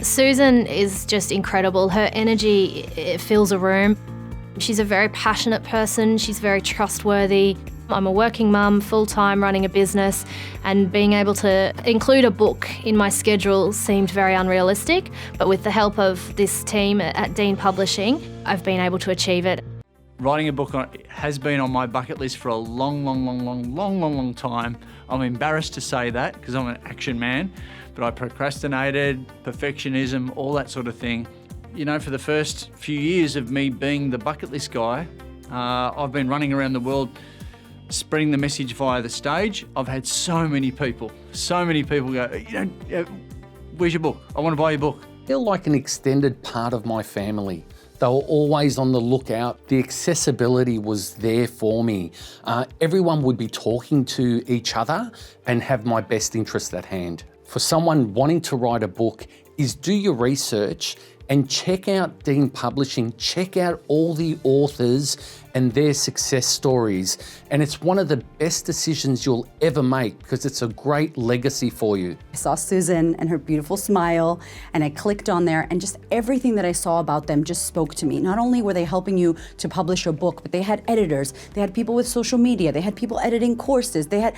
Susan is just incredible. Her energy, it fills a room. She's a very passionate person. She's very trustworthy. I'm a working mum, full-time, running a business, and being able to include a book in my schedule seemed very unrealistic. But with the help of this team at Dean Publishing, I've been able to achieve it. Writing a book has been on my bucket list for a long time. I'm embarrassed to say that because I'm an action man, but I procrastinated, perfectionism, all that sort of thing. You know, for the first few years of me being the bucket list guy, I've been running around the world spreading the message via the stage. I've had so many people go, where's your book? I want to buy your book. I feel like an extended part of my family. They were always on the lookout. The accessibility was there for me. Everyone would be talking to each other and have my best interest at hand. For someone wanting to write a book is do your research and check out Dean Publishing, check out all the authors and their success stories. And it's one of the best decisions you'll ever make because it's a great legacy for you. I saw Susan and her beautiful smile and I clicked on there and just everything that I saw about them just spoke to me. Not only were they helping you to publish a book, but they had editors, they had people with social media, they had people editing courses, they had,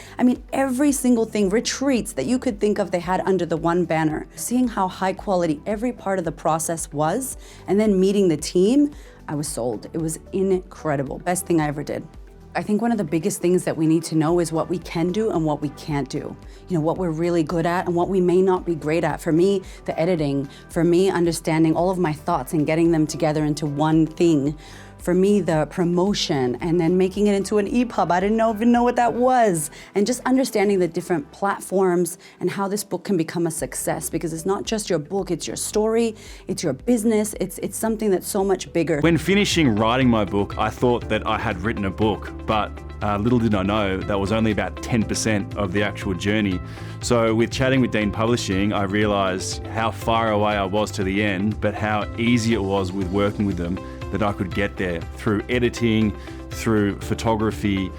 every single thing, retreats that you could think of they had under the one banner. Seeing how high quality every part of the process was and then meeting the team, I was sold. It was incredible. Best thing I ever did. I think one of the biggest things that we need to know is what we can do and what we can't do. You know, what we're really good at and what we may not be great at. For me, the editing. For me, understanding all of my thoughts and getting them together into one thing. For me, the promotion and then making it into an EPUB. I didn't even know what that was. And just understanding the different platforms and how this book can become a success because it's not just your book, it's your story, it's your business, it's something that's so much bigger. When finishing writing my book, I thought that I had written a book, but little did I know that was only about 10% of the actual journey. So with chatting with Dean Publishing, I realised how far away I was to the end, but how easy it was with working with them that I could get there through editing, through photography,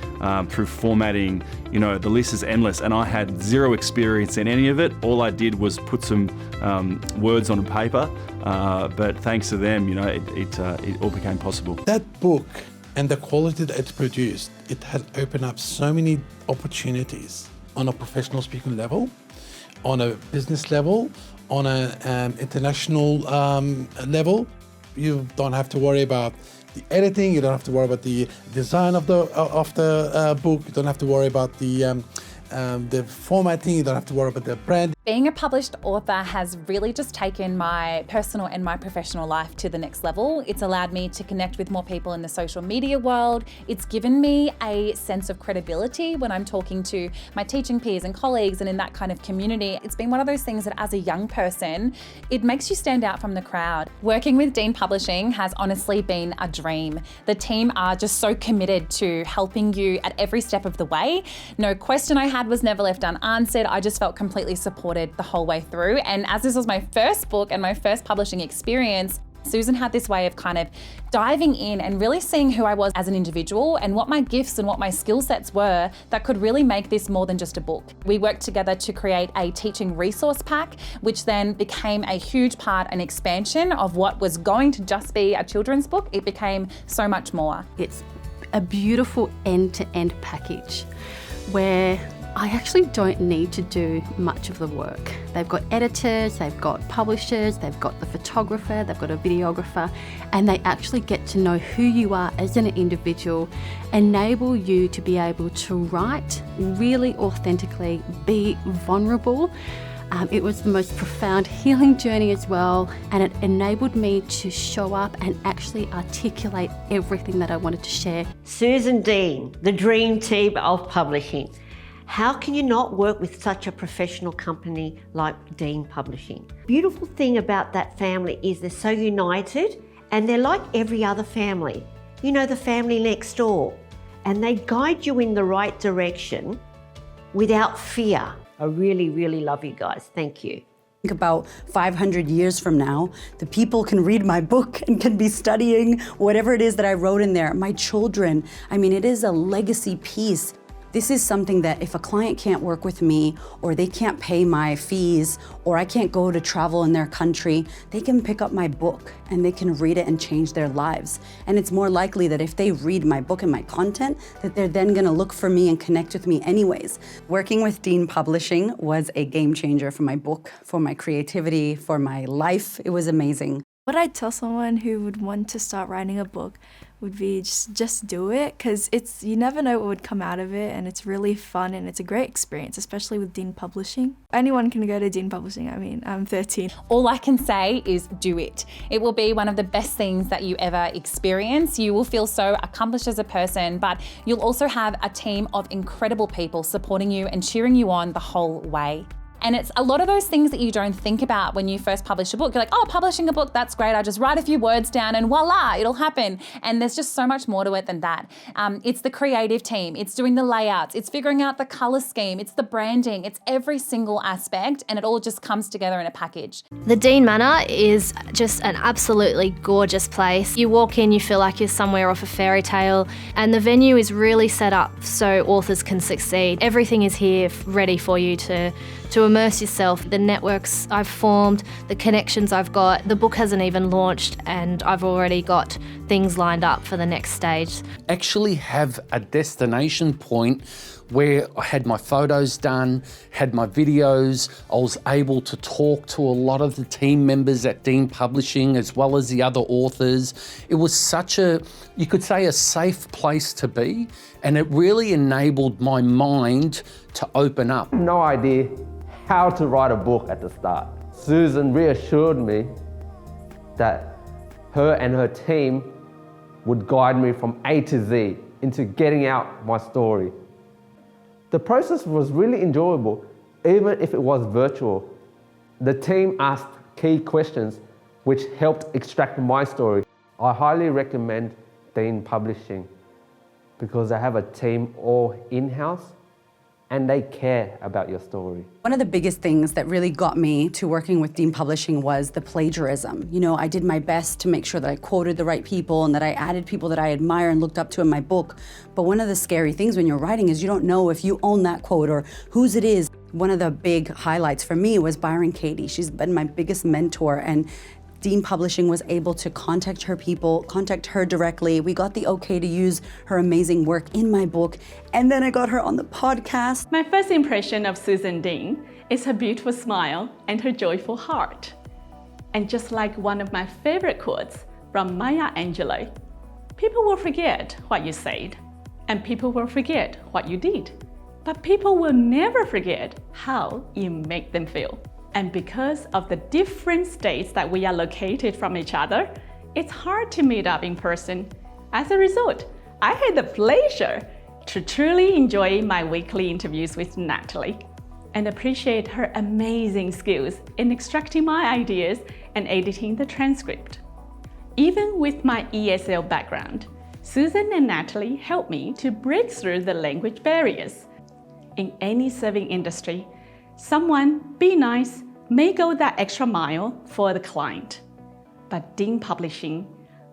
through formatting. You know, the list is endless and I had zero experience in any of it. All I did was put some words on paper, but thanks to them, you know, it all became possible. That book and the quality that it produced, it had opened up so many opportunities on a professional speaking level, on a business level, on an international level. You don't have to worry about the editing. You don't have to worry about the design of the book. You don't have to worry about the formatting. You don't have to worry about the brand. Being a published author has really just taken my personal and my professional life to the next level. It's allowed me to connect with more people in the social media world. It's given me a sense of credibility when I'm talking to my teaching peers and colleagues and in that kind of community. It's been one of those things that as a young person, it makes you stand out from the crowd. Working with Dean Publishing has honestly been a dream. The team are just so committed to helping you at every step of the way. No question I had was never left unanswered. I just felt completely supported the whole way through. And as this was my first book and my first publishing experience, Susan had this way of kind of diving in and really seeing who I was as an individual and what my gifts and what my skill sets were that could really make this more than just a book. We worked together to create a teaching resource pack, which then became a huge part and expansion of what was going to just be a children's book. It became so much more. It's a beautiful end-to-end package where I actually don't need to do much of the work. They've got editors, they've got publishers, they've got the photographer, they've got a videographer, and they actually get to know who you are as an individual, enable you to be able to write really authentically, be vulnerable. It was the most profound healing journey as well, and it enabled me to show up and actually articulate everything that I wanted to share. Susan Dean, the dream team of publishing. How can you not work with such a professional company like Dean Publishing? Beautiful thing about that family is they're so united and they're like every other family. You know, the family next door, and they guide you in the right direction without fear. I really, really love you guys. Thank you. Think about 500 years from now, the people can read my book and can be studying whatever it is that I wrote in there. My children, it is a legacy piece. This is something that if a client can't work with me, or they can't pay my fees, or I can't go to travel in their country, they can pick up my book and they can read it and change their lives. And it's more likely that if they read my book and my content, that they're then gonna look for me and connect with me anyways. Working with Dean Publishing was a game changer for my book, for my creativity, for my life. It was amazing. What I'd tell someone who would want to start writing a book would be just do it, because you never know what would come out of it, and it's really fun and it's a great experience, especially with Dean Publishing. Anyone can go to Dean Publishing. I mean, I'm 13. All I can say is do it. It will be one of the best things that you ever experience. You will feel so accomplished as a person, but you'll also have a team of incredible people supporting you and cheering you on the whole way. And it's a lot of those things that you don't think about when you first publish a book. You're like, oh, publishing a book, that's great. I just write a few words down and voila, it'll happen. And there's just so much more to it than that. It's the creative team, it's doing the layouts, it's figuring out the color scheme, it's the branding, it's every single aspect, and it all just comes together in a package. The Dean Manor is just an absolutely gorgeous place. You walk in, you feel like you're somewhere off a fairy tale, and the venue is really set up so authors can succeed. Everything is here ready for you to immerse yourself. The networks I've formed, the connections I've got, the book hasn't even launched and I've already got things lined up for the next stage. Actually have a destination point where I had my photos done, had my videos, I was able to talk to a lot of the team members at Dean Publishing as well as the other authors. It was such a, you could say, a safe place to be, and it really enabled my mind to open up. No idea how to write a book at the start. Susan reassured me that her and her team would guide me from A to Z into getting out my story. The process was really enjoyable, even if it was virtual. The team asked key questions which helped extract my story. I highly recommend Dean Publishing because they have a team all in-house and they care about your story. One of the biggest things that really got me to working with Dean Publishing was the plagiarism. You know, I did my best to make sure that I quoted the right people and that I added people that I admire and looked up to in my book. But one of the scary things when you're writing is you don't know if you own that quote or whose it is. One of the big highlights for me was Byron Katie. She's been my biggest mentor, and Dean Publishing was able to contact her directly. We got the okay to use her amazing work in my book, and then I got her on the podcast. My first impression of Susan Dean is her beautiful smile and her joyful heart. And just like one of my favorite quotes from Maya Angelou, people will forget what you said, and people will forget what you did, but people will never forget how you make them feel. And because of the different states that we are located from each other, it's hard to meet up in person. As a result, I had the pleasure to truly enjoy my weekly interviews with Natalie and appreciate her amazing skills in extracting my ideas and editing the transcript. Even with my ESL background, Susan and Natalie helped me to break through the language barriers. In any serving industry, someone, be nice, may go that extra mile for the client. But Dean Publishing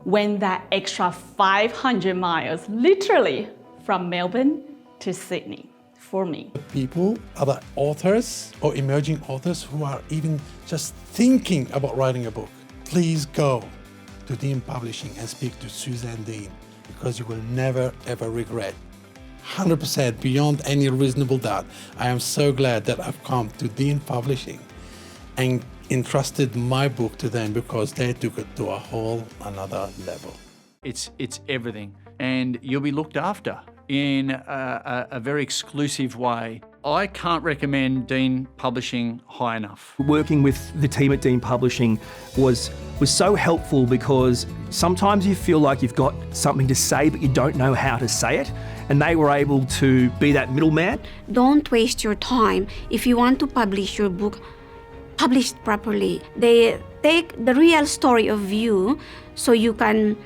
went that extra 500 miles, literally from Melbourne to Sydney, for me. People, other authors or emerging authors who are even just thinking about writing a book, please go to Dean Publishing and speak to Susan Dean, because you will never ever regret. 100% beyond any reasonable doubt. I am so glad that I've come to Dean Publishing and entrusted my book to them, because they took it to a whole another level. It's everything, and you'll be looked after in a very exclusive way. I can't recommend Dean Publishing high enough. Working with the team at Dean Publishing was so helpful, because sometimes you feel like you've got something to say but you don't know how to say it, and they were able to be that middleman. Don't waste your time. If you want to publish your book, publish it properly. They take the real story of you so you can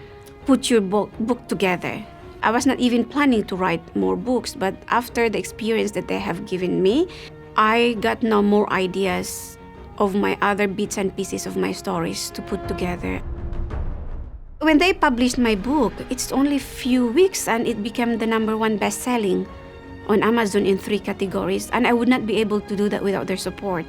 put your book together. I was not even planning to write more books, but after the experience that they have given me, I got now more ideas of my other bits and pieces of my stories to put together. When they published my book, it's only a few weeks and it became the #1 best-selling on Amazon in 3 categories, and I would not be able to do that without their support.